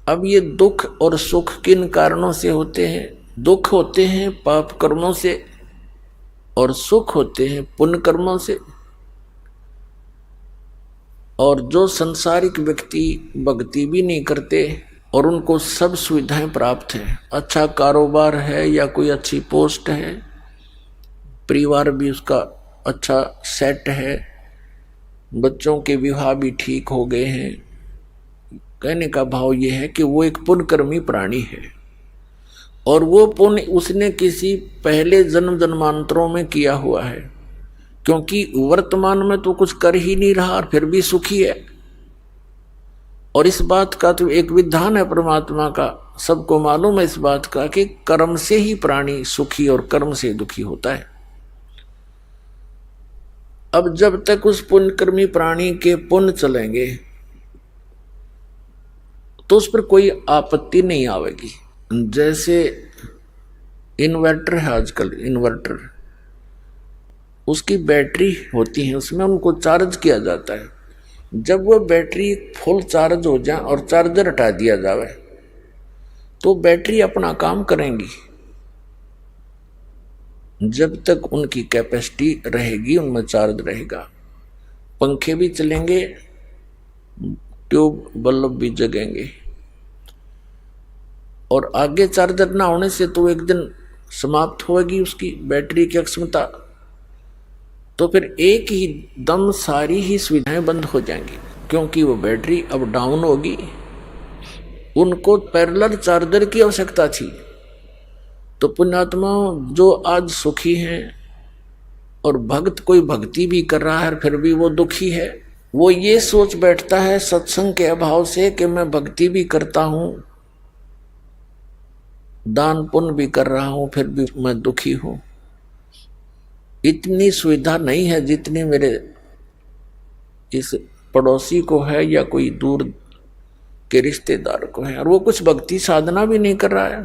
अब ये दुख और सुख किन कारणों से होते हैं? दुख होते हैं पाप कर्मों से और सुख होते हैं पुण्य कर्मों से। और जो संसारिक व्यक्ति भक्ति भी नहीं करते और उनको सब सुविधाएं प्राप्त है, अच्छा कारोबार है या कोई अच्छी पोस्ट है, परिवार भी उसका अच्छा सेट है, बच्चों के विवाह भी ठीक हो गए हैं, कहने का भाव यह है कि वो एक पुण्यकर्मी प्राणी है और वो पुण्य उसने किसी पहले जन्म जन्मांतरों में किया हुआ है, क्योंकि वर्तमान में तो कुछ कर ही नहीं रहा और फिर भी सुखी है। और इस बात का तो एक विधान है परमात्मा का, सबको मालूम है इस बात का कि कर्म से ही प्राणी सुखी और कर्म से दुखी होता है। अब जब तक उस पुण्यकर्मी प्राणी के पुण्य चलेंगे तो उस पर कोई आपत्ति नहीं आवेगी। जैसे इन्वर्टर है, आजकल इन्वर्टर, उसकी बैटरी होती है, उसमें उनको चार्ज किया जाता है। जब वो बैटरी फुल चार्ज हो जाए और चार्जर हटा दिया जाए तो बैटरी अपना काम करेंगी। जब तक उनकी कैपेसिटी रहेगी उनमें चार्ज रहेगा, पंखे भी चलेंगे, ट्यूब बल्ब भी जगेंगे। और आगे चार्जर ना होने से तो एक दिन समाप्त होगी उसकी बैटरी की क्षमता, तो फिर एक ही दम सारी ही सुविधाएं बंद हो जाएंगी, क्योंकि वो बैटरी अब डाउन होगी। उनको पैरेलल चार्जर की आवश्यकता थी। तो पुण्यात्मा जो आज सुखी हैं और भक्त कोई भक्ति भी कर रहा है फिर भी वो दुखी है, वो ये सोच बैठता है सत्संग के अभाव से कि मैं भक्ति भी करता हूं, दान पुण्य भी कर रहा हूं, फिर भी मैं दुखी हूं। इतनी सुविधा नहीं है जितनी मेरे इस पड़ोसी को है या कोई दूर के रिश्तेदार को है, और वो कुछ भक्ति साधना भी नहीं कर रहा है।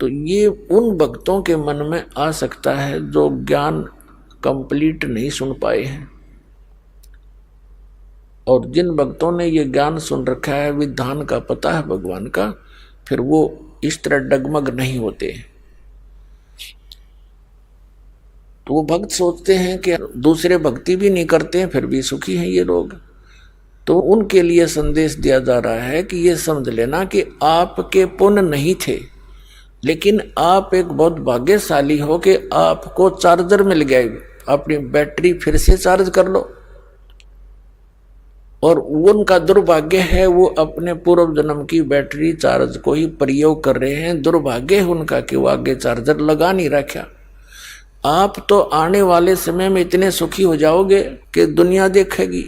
तो ये उन भक्तों के मन में आ सकता है जो ज्ञान कंप्लीट नहीं सुन पाए हैं। और जिन भक्तों ने ये ज्ञान सुन रखा है, विधान का पता है भगवान का, फिर वो इस तरह डगमग नहीं होते। तो वो भक्त सोचते हैं कि दूसरे भक्ति भी नहीं करते हैं फिर भी सुखी हैं ये लोग। तो उनके लिए संदेश दिया जा रहा है कि ये समझ लेना कि आपके पुण्य नहीं थे, लेकिन आप एक बहुत भाग्यशाली हो कि आपको चार्जर मिल गया, अपनी बैटरी फिर से चार्ज कर लो। और उनका दुर्भाग्य है वो अपने पूर्व जन्म की बैटरी चार्ज को ही प्रयोग कर रहे हैं। दुर्भाग्य है उनका कि वो आगे चार्जर लगा नहीं रखा। आप तो आने वाले समय में इतने सुखी हो जाओगे कि दुनिया देखेगी,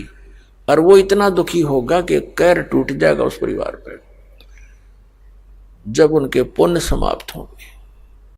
और वो इतना दुखी होगा कि कहर टूट जाएगा उस परिवार पर जब उनके पुण्य समाप्त होंगे।